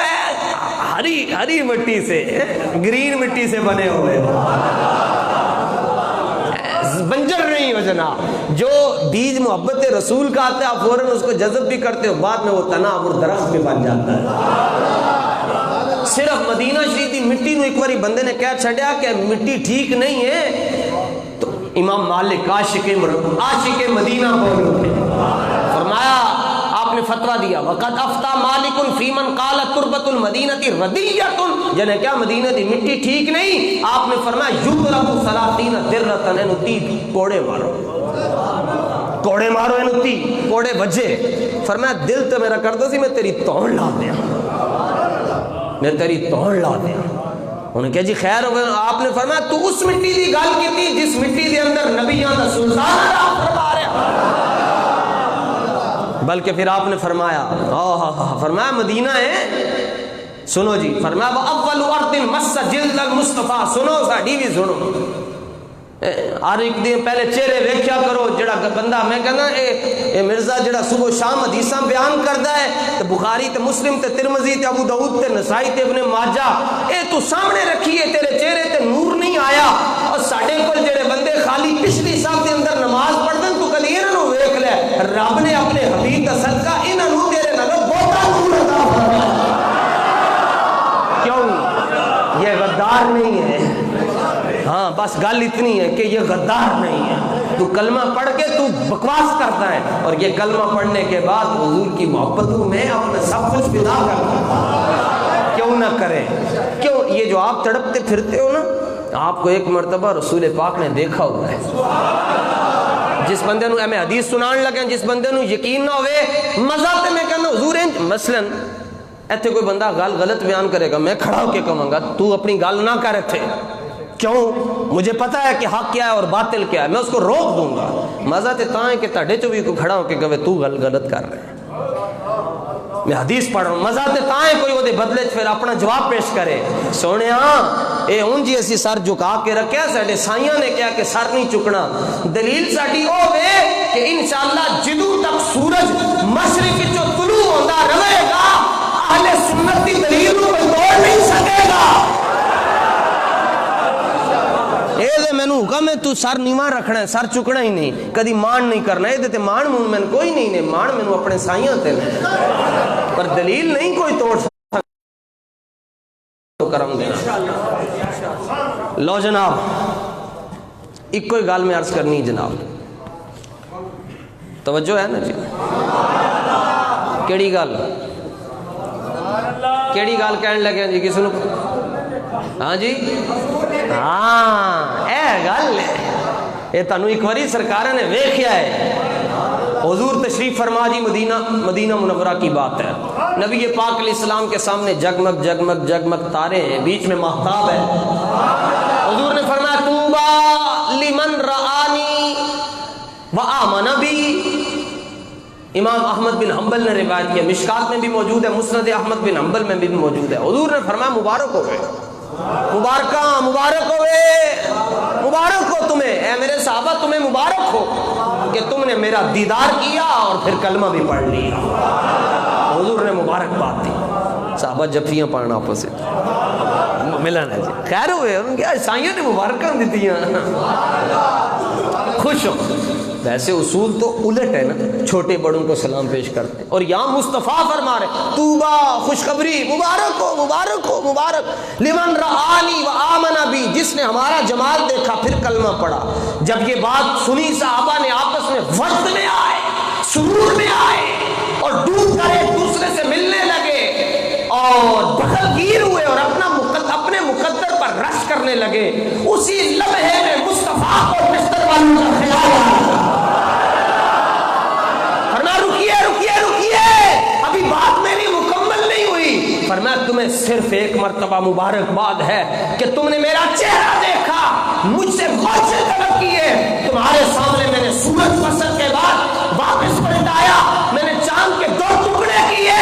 ہری ہری مٹی سے، گرین مٹی سے بنے ہوئے ہو، بنجر نہیں ہو جناب۔ جو بیج محبت رسول کا آتا ہے آپ فوراً اس کو جذب بھی کرتے ہو، بعد میں وہ تناب اور درخت بھی بن جاتا ہے۔ صرف مدینہ شریف کی مٹی نو ایک باری بندے نے کہہ چھڑیا کہ مٹی ٹھیک نہیں ہے، تو امام مالک عاشق مدینہ بول اٹھے، فرمایا آپ نے فتویٰ دیا وقد افتا مالک فی من قال تربت المدینہ ردیۃ، یعنی کیا مدینہ دی مٹی ٹھیک نہیں؟ آپ نے فرمایا یضرب 30 درۃ، اینو 30 کوڑے مارو، کوڑے مارو، اینو 30 کوڑے بجے۔ فرمایا دل تو میرا کردا سی میں تیری توڑ لا دیا، میں تیری توڑ لا دیا۔ انہوں نے کہا جی خیر ہو گئے۔ آپ نے فرمایا تو اس مٹی دی گل کیتی جس مٹی دے اندر نبیاں دا سلطان راج فرما رہا، بلکہ پھر آپ نے فرمایا فرمایا مدینہ ہے، سنو جی، فرمایا اول ارض مس جلد المصطفیٰ، سنو ساڈی بھی سنو، ہر ایک دن پہلے چہرے ویکھیا کرو۔ جڑا بندہ میں کہنا اے مرزا جڑا صبح شام حدیثاں بیان کردا ہے تے بخاری تے مسلم تے ترمذی تے ابو داؤد تے نسائی تے ابن ماجہ، اے تو سامنے رکھیے، تیرے چہرے تے نور نہیں آیا۔ اور ساڈے کول جڑے بندے خالی پچھلی صف دے اندر نماز پڑھدن تو کدی انہاں نو ویکھ لے، رب نے اپنے حبیب دا صدقہ انہاں نو تیرے نال بہت نور عطا فرمایا۔ کیوں؟ یہ غدار نہیں ہے، ہاں بس گل اتنی ہے کہ یہ غدار نہیں ہے۔ تو کلمہ پڑھ کے تو بکواس کرتا ہے، اور یہ کلمہ پڑھنے کے بعد حضور کی محبتوں میں اپنا سب کچھ فدا کرتا ہے۔ کیوں نہ کرے؟ کیوں؟ یہ جو آپ تڑپتے پھرتے ہو نا، آپ کو ایک مرتبہ رسول پاک نے دیکھا ہوا ہے۔ جس بندے نو میں حدیث سنان لگا، جس بندے نو یقین نہ ہوئے، مزہ تے میں کہنا حضور مثلاً ایتھے کوئی بندہ گل غلط بیان کرے گا، میں کھڑا ہو کے کہوں گا تو اپنی گل نہ کر ایتھے، کیوں؟ مجھے پتا ہے کہ حق کیا ہے اور باطل کیا ہے، میں اس کو روک دوں گا۔ مزہ تے تاں ہے کہ تہاڈے چوں بھی کوئی کھڑا ہو کے کہے تو غلط کر رہے ہیں، میں حدیث پڑھ رہا ہوں۔ مزہ تے تاں ہے کوئی وہ بدلے پھر اپنا جواب پیش کرے، سونیا اے ہن جی اسی سر جھکا کے رکھیا، ساڈے سائیاں نے کہا کہ سر نہیں چکنا۔ دلیل ساڈی او وے کہ انشاءاللہ جدوں تک سورج مشرق وچوں طلوع ہوندا رہے گا، اہل سنت دی دلیل نو کوئی توڑ نہیں سکے گا۔ مینو حکم ہے تو سر نیواں رکھنا ہے، سر چکنا ہی نہیں، کدی مان نہیں کرنا۔ یہ تے مان مون میں کوئی نہیں نے، مان مینو اپنے سائیاں تے نے، پر دلیل نہیں کوئی توڑ سکتا۔ تو کرم دینا۔ لو جناب ایک کوئی گل میں عرض کرنی جناب، توجہ ہے نا جی؟ کیڑی گل کہنے لگے جی کسی نے؟ ہاں جی ہاں اے گل یہ تانوں ایک باری سرکار نے ویکھیا ہے۔ حضور تشریف فرما جی مدینہ منورہ کی بات ہے، نبی پاک علیہ السلام کے سامنے جگمگ جگمگ جگمگ تارے ہیں، بیچ میں ماہتاب ہے۔ حضور نے فرمایا طوبی لمن رآنی وآمن بی۔ امام احمد بن حنبل نے روایت کیا، مشکات میں بھی موجود ہے، مسند احمد بن حنبل میں بھی موجود ہے۔ حضور نے فرمایا مبارک ہوئے، مبارک ہو تمہیں، اے میرے صحابہ تمہیں مبارک ہو کہ تم نے میرا دیدار کیا اور پھر کلمہ بھی پڑھ لیا۔ حضور نے مبارک بات دی، صحابہ جفیاں پڑھنا آپس ملن ہے جی، خیر ہوئے سائیوں نے مبارکاں دیتیاں، خوش ہو۔ ویسے اصول تو الٹ ہے نا، چھوٹے بڑوں کو سلام پیش کرتے ہیں، اور یہاں مصطفیٰ فرما رہے طوبا خوشخبری، مبارک ہو مبارک ہو مبارک لمن رآنی وآمن بی، جس نے ہمارا جمال دیکھا پھر کلمہ پڑھا۔ جب یہ بات سنی صحابہ نے آپس میں وجد میں آئے، سرور میں آئے، اور ڈوب کر ایک دوسرے سے ملنے لگے اور بغل گیر ہوئے اور اپنے مقدر پر رش کرنے لگے۔ اسی لمحے میں مصطفیٰ کو بستر والوں کا خیال آیا، رکیے ابھی بات میری مکمل نہیں ہوئی۔ فرمایا تمہیں صرف صرف ایک مرتبہ مبارکباد ہے کہ تم نے میرا چہرہ دیکھا، مجھ سے غوثے طلب کیے، تمہارے سامنے میں نے سورج فصل کے بعد واپس پلٹایا، میں نے چاند کے 2 ٹکڑے کیے،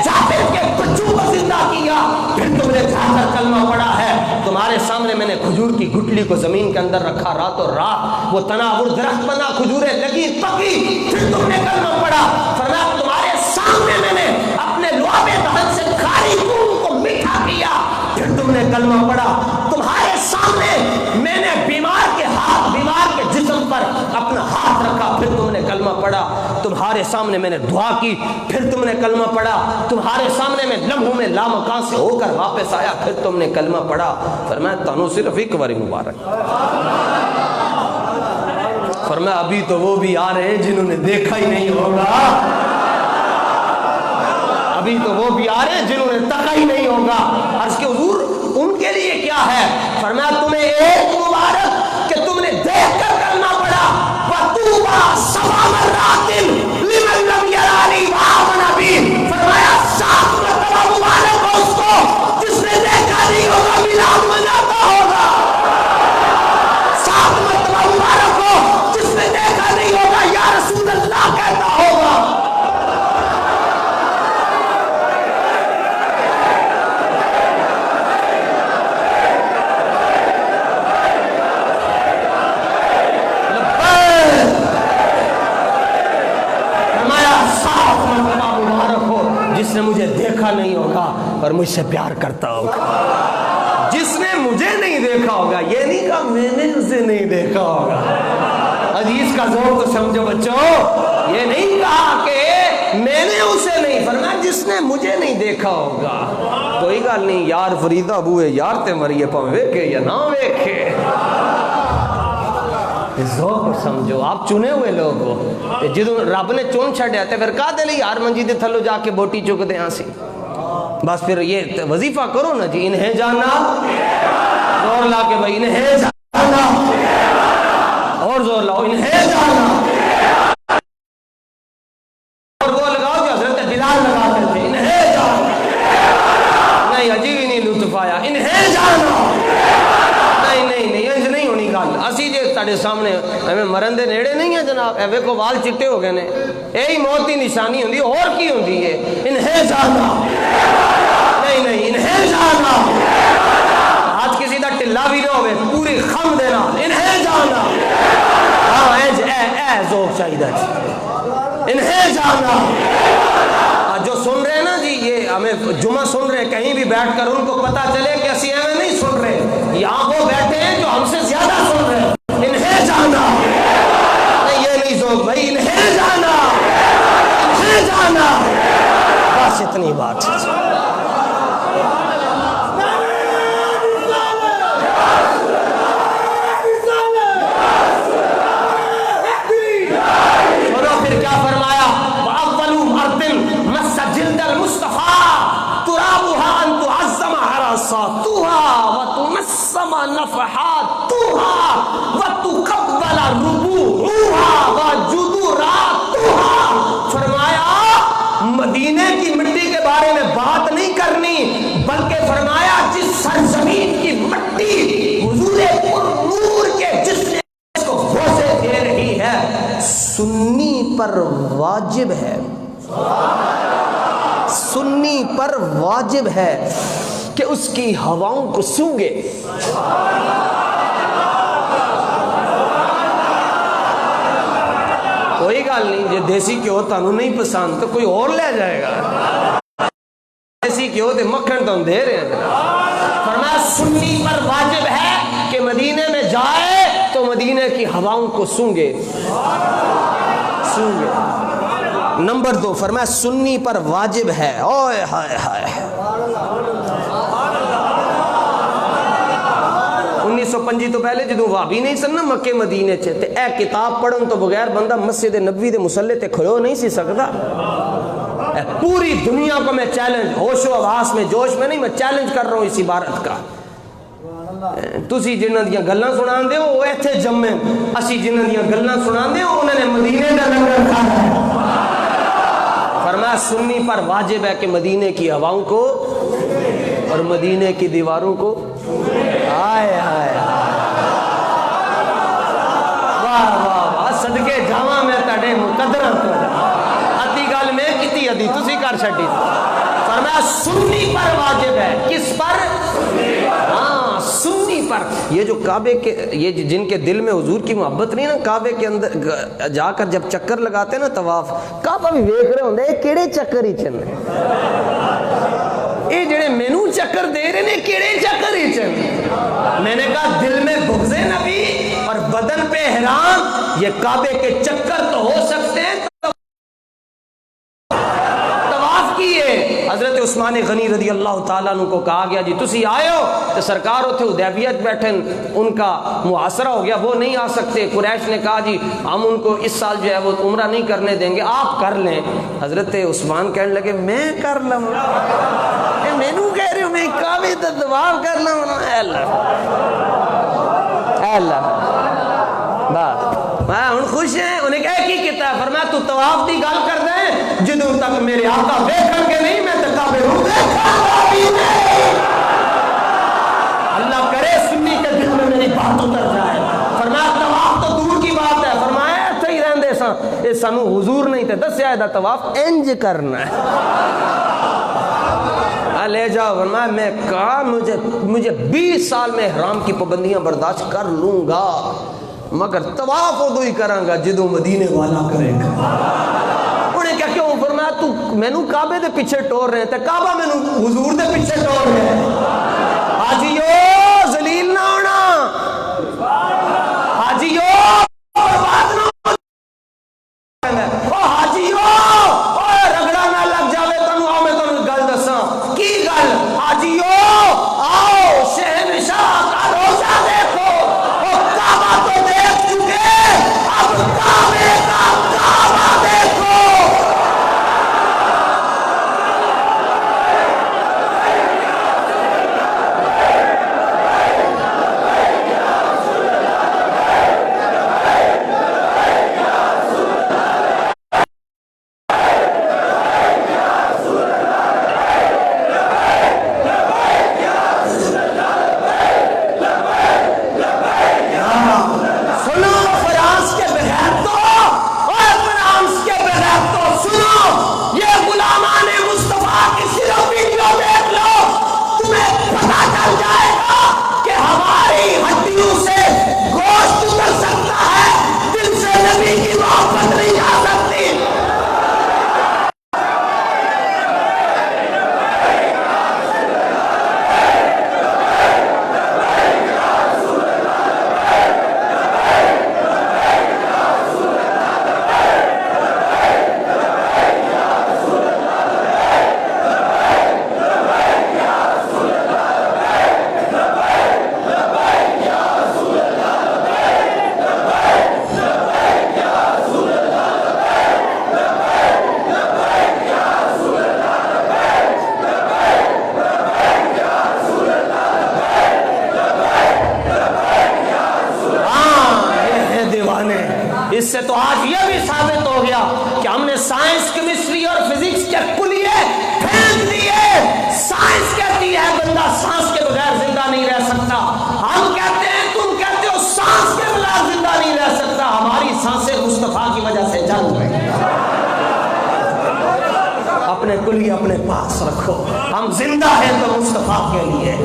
جابر کے بچوں کو زندہ کیا، پھر تم نے جا کر کلمہ پڑھا ہے، تمہارے سامنے میں نے کھجور کی گٹلی کو زمین کے اندر رکھا، راتوں رات وہ تناور درخت بنا، کھجوریں لگی پکی، پھر تم نے کلمہ پڑھا، فرمایا تمہارے سامنے میں نے اپنے لعاب دہن سے کھاری خون کو میٹھا کیا، پھر تم نے کلمہ پڑھا، تمہارے سامنے میں نے بیمار کے جسم پر اپنا ہاتھ رکھا، پھر تم نے کلمہ پڑھا، تمہارے سامنے میں نے دعا کی، پھر تم نے کلمہ پڑھا، تمہارے سامنے میں لمحوں میں لامکان سے ہو کر واپس آیا، پھر تم نے کلمہ پڑھا، فرمایا تانوں صرف ایک باری مبارک، فرمایا ابھی تو وہ بھی آ رہے ہیں جنہوں نے دیکھا ہی نہیں ہوگا، ابھی تو وہ بھی آ رہے ہیں جنہوں نے تکا ہی نہیں ہوگا۔ عرض کہ حضور ان کے لیے کیا ہے؟ فرمایا تمہیں ایک مبارک کہ تم نے دیکھ کر کرنا پڑا، وَطُوبَى سَبْعَ مَرَّاتٍ لِمَن لَّمْ يَرَانِي وَآمَنَ بِي، فرمایا 7 مرتبہ مبارک ہو اس کو جس نے دیکھا نہیں ہوگا میلاد مناتا ہوگا، 7 مرتبہ مبارک ہو جس نے دیکھا نہیں ہوگا یا رسول اللہ کہتا ہوگا۔ جس نے مجھے دیکھا نہیں ہوگا اور مجھ سے پیار کرتا ہوگا، جس نے مجھے نہیں دیکھا ہوگا، یہ نہیں کہا میں نے اسے نہیں دیکھا ہوگا، حدیث کا ذوق تو سمجھو بچوں، یہ نہیں کہا کہ میں نے اسے نہیں، فرمایا جس نے مجھے نہیں دیکھا ہوگا، کوئی گل نہیں یار فریدہ بوئے یار تے مریے پاں ویکھے یا نہ ویکھے، ذوق سمجھو، آپ چنے ہوئے لوگ ہو، جدوں رب نے چن چھڈیا تے پھر کا دے لئی یار منجی دے تھلو جا کے بوٹی چک دے ہاں سی، بس پھر یہ وظیفہ کرو نا جی، انہیں جانا، زور لا کے بھائی انہیں جانا، اور زور لاؤ انہیں جانا، اور وہ لگاؤ جو حضرت بلال لگاتے تھے، انہیں جانا، نہیں عجیب ہی نہیں لطف آیا، انہیں جانا، نہیں انج نہیں ہونی گل، اسی جے تاڑے سامنے ہمیں مرن دے نیڑے نہیں ہیں جناب، اے ویکھو وال چٹے ہو گئے نے، یہی موت کی نشانی ہوندی، اور کی ہوندی ہے، انہیں جانا، نہیں انہیں جانا، آج کسی دا ٹلا بھی نہ ہوئے پوری خم دینا، انہیں جانا، ہاں اے ذوق چاہیے جی، انہیں جانا، جو سن رہے ہیں نا جی، یہ ہمیں جمعہ سن رہے ہیں، کہیں بھی بیٹھ کر ان کو پتا چلے کہ اسی ہمیں نہیں سن رہے، یہاں وہ بیٹھے ہیں جو ہم سے زیادہ سن رہے ہیں، انہیں جانا، نہیں یہ نہیں ذوق بھائی، انہیں جانا، انہیں جانا، بس اتنی بات ہے۔ پھر کیا فرمایا؟ وَأَوَّلُ مَرْضٍ مَسَّ جِلْدَ الْمُصْطَفَىٰ تُرَابُهَا أَن تُعَظَّمَ حَرَاسَاتُهَا وَتُمَسَّمَ نَفْحَاتُهَا وَتُقَبَّلَ رُبُوعُهَا وَجُدُرَاتُهَا، فرمایا مدینے کی مٹی کے بارے میں بات نہیں کرنی، بلکہ فرمایا جس سرزمین کی مٹی حضور پرنور کے جسم کو بوسے دے رہی ہے، سنی پر واجب ہے، سنی پر واجب ہے کہ اس کی ہواؤں کو سونگے، کوئی گل نہیں، جے دیسی کیوں تانوں نہیں پسند تو کوئی اور لے جائے گا، دیسی کیوں تے مکھن تو دے رہے ہیں، فرمایا سنی پر واجب ہے کہ مدینے میں جائے تو مدینے کی ہواؤں کو سونگے۔ نمبر 2 فرمایا سنی پر واجب ہے، اوئے ہائے ہائے، 1905 تو پہلے جدوں وہابی نہیں سن نا مکے مدینے چھے تے اے کتاب پڑھن تو بغیر بندہ مسجد نبوی دے مصلی تے کھڑو نہیں سی سکتا، پوری دنیا کو میں چیلنج، ہوش و حواس میں جوش میں نہیں، میں چیلنج کر رہا ہوں اس عبارت کا، تسی جنہاں دیاں گلاں سنان دے ہو ایتھے جمے، اسی جنہاں دیاں گلاں سنان دے ہو انہوں نے مدینے دا لنگر کھانا ہے، فرمایا سنی پر واجب ہے کہ مدینے کی ہواؤں کو اور مدینے کی دیواروں کو آئے آئے واہ واہ واہ صدقے جاواں میں تڑے مقدرہ تو ادھی گل میں کتی ادھی تسی کر چھڈی فرمایا سنی پر واجب ہے کس پر ہاں سنی پر یہ جو کعبے کے یہ جن کے دل میں حضور کی محبت نہیں نا کعبے کے اندر جا کر جب چکر لگاتے نا طواف کعبہ بھی دیکھ رہے ہوندے کیڑے چکر ہی چلنے اے جڑے مینوں چکر دے رہے نے کیڑے چکر ہی چلنے میں نے کہا دل میں بغض نبی اور بدن پہ احرام یہ کعبے کے چکر تو ہو سکتے ہیں طواف کیے حضرت عثمان غنی رضی اللہ تعالیٰ عنہ کو کہا گیا جی تسی آئے ہو تو سرکار ہوتے حدیبیت بیٹھے ان کا محاصرہ ہو گیا وہ نہیں آ سکتے قریش نے کہا جی ہم ان کو اس سال جو ہے وہ عمرہ نہیں کرنے دیں گے آپ کر لیں حضرت عثمان کہنے لگے میں کر لوں میں نو کہہ رہے ہوں میں کعبے تے طواف کر لوں اے اللہ اے اللہ بس میں ہن خوش ہیں انہیں کہا کی کیتا ہے فرمایا تو طواف دی گل کر دے جدوں تک میرے آقا ویکھن کے نہیں میں تے کعبے نوں دیکھاں بھی نہیں اللہ کرے سنی کے دل میں میری بات اتر جائے فرمایا طواف تو دور کی بات ہے فرمایا ایسے ہی رہندے سا اے سانو حضور نہیں تے دسیا اے دا طواف انج کرنا ہے لے جاؤ فرمایا میں کہا مجھے 20 سال میں احرام کی پابندیاں برداشت کر لوں گا مگر طواف ادو ہی کراں گا جدوں مدینے والا کرے گا انہیں کیا کیوں فرمایا تو مینوں کعبے دے پیچھے ٹور رہے تے کعبہ مینوں حضور دے پیچھے ٹور رہے حاجیو ذلیل نہ ہونا حاجیو برباد نہ ہونا حاجیو رگڑا نہ لگ جاوے تانوں آؤ میں تانوں گل دساں کی گل حاجیو آؤ شہنشاہ کا روزہ دیکھو وہ کعبہ تو دیکھ چکے اب کعبے کا کعبہ دیکھو اس سے تو آج یہ بھی ثابت ہو گیا کہ ہم نے سائنس کیمسٹری اور فزکس کے کلیے پھینک دیے سائنس کہتی ہے بندہ سانس کے بغیر زندہ نہیں رہ سکتا ہم کہتے ہیں تم کہتے ہو سانس کے بغیر زندہ نہیں رہ سکتا ہماری سانسیں مصطفیٰ کی وجہ سے جنگ ہے اپنے کلیے اپنے پاس رکھو ہم زندہ ہیں تو مصطفیٰ کے لیے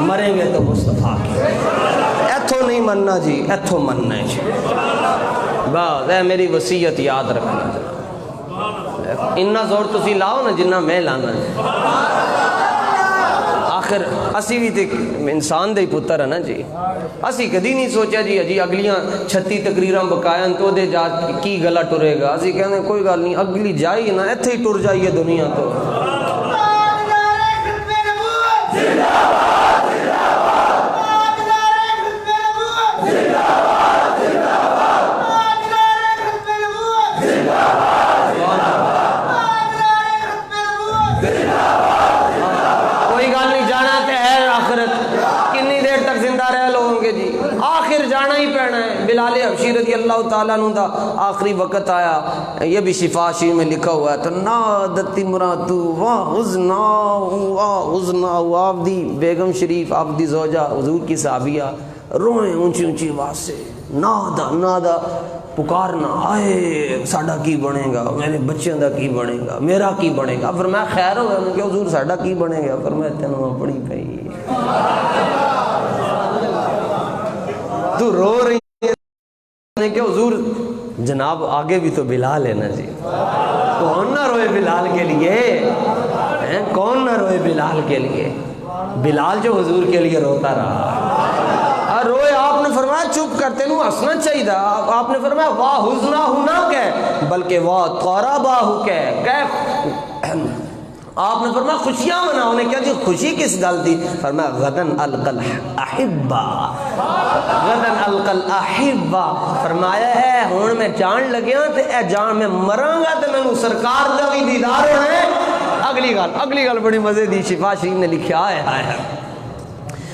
مریں گے تو مصطفیٰ کے ایتھو نہیں مننا جی ایتھو مننا ہے جی بس اے میری وصیت یاد رکھنا اتنا زور تسی لاؤ نا جنہ میں لانا ہے آخر اسی بھی تے انسان دے پتر ہے نا جی اسی کدی نہیں سوچا جی اگلیاں 36 تقریراں بقایاں تو دے جا کی گلا ٹرے گا اسی کہنے کوئی گل نہیں اگلی جائی نا ایتھے ہی ٹر جائیے دنیا تو پینا ہی پینا ہے. بلال حبشی رضی اللہ تعالیٰ عنہ دا آخری وقت آیا, یہ بھی شفا شریف میں لکھا ہوا ہے, تو نادت امراتو واہ حزنا واہ حزنا, آپ دی بیگم شریف آپ دی زوجہ حضور کی صحابیہ روئیں اونچی اونچی آواز سے, نادا نادا پکارنا, آئے ساڈا کی بنے گا, میرے بچوں دا کی بنے گا, میرا کی بنے گا. فرمایا خیر ہو گیا کہ حضور ساڈا کی بنے گا. فرمایا تینوں اپنی پئی تو رو رہی ہے کہ حضور جناب آگے بھی تو بلال ہے نا جی, کون نہ روئے بلال کے لیے, کون نہ روئے بلال کے لیے. بلال جو حضور کے لیے روتا رہا روئے. آپ نے فرمایا چپ کرتے نو ہنسنا چاہیے تھا. آپ نے فرمایا واہ حزنا ہوں نہ کہہ بلکہ واہ قرباہ کہہ. آپ نے فرمایا خوشیاں مناؤ. نے کیا جی خوشی کس گل تھی؟ فرمایا غدن القل احبا, غدن القل احبا. فرمایا ہے ہن میں جان لگیا تے اے جان میں مراں گا تے مینوں سرکار دا بھی دیدار ہونا ہے. اگلی گل بڑی مزے دی شفا شریف نے لکھا ہے.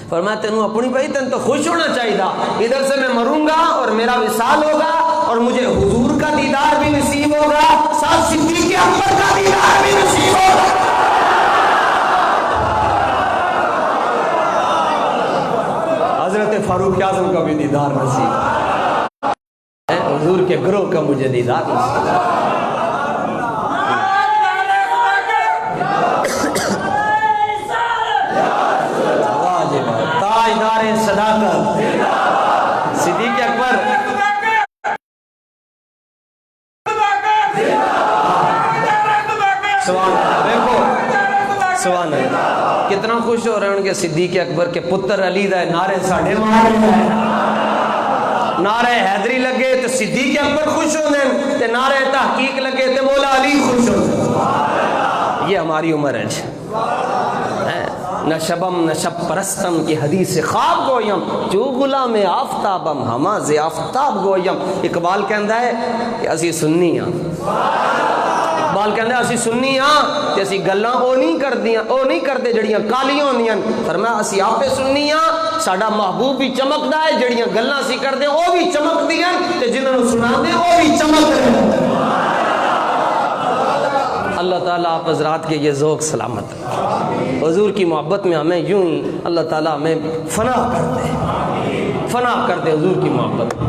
فرمایا تینوں اپنی بھائی تین تو خوش ہونا چاہیے تھا, ادھر سے میں مروں گا اور میرا وصال ہوگا اور مجھے حضور کا دیدار بھی نصیب ہوگا, ساتھ صدیق اکبر کا دیدار بھی نصیب ہوگا. حضرت فاروق اعظم کا بھی دیدار نصیب, حضور کے گروہ کا مجھے دیدار نصیب. تاجدار صداقت صدیق اکبر سبحان اللہ. کتنا خوش ہو رہے ہیں ان کے صدیق اکبر کے پتر علی دا نعرے ساڑھے مار رہے ہیں, نعرے حیدری لگے تو صدیق اکبر خوش ہو دیں, تے نعرے تحقیق لگے تے مولا علی خوش ہو دیں. یہ ہماری عمر ہے. نہ شبم نہ شب پرستم کی حدیث خواب گویم, جو غلام آفتابم ہما ز آفتاب گویم. اقبال کہندا ہے کہ اسی سنی ہاں, اقبال کہندا ہے اسی سنی ہاں تے اسی گلاں او نہیں کردے جڑیاں کالیاں ہوندیاں. فرمایا اسی آپے سنی ہاں, ساڈا محبوب بھی چمکدا ہے, جڑیاں گلاں اسی کردے او بھی چمکدیاں تے جنہاں نوں سناندے او بھی چمک رہے ہیں. اللہ تعالیٰ آپ حضرات کے یہ ذوق سلامت ہے. حضور کی محبت میں ہمیں یوں ہی اللہ تعالیٰ ہمیں فنا کر دے حضور کی محبت میں.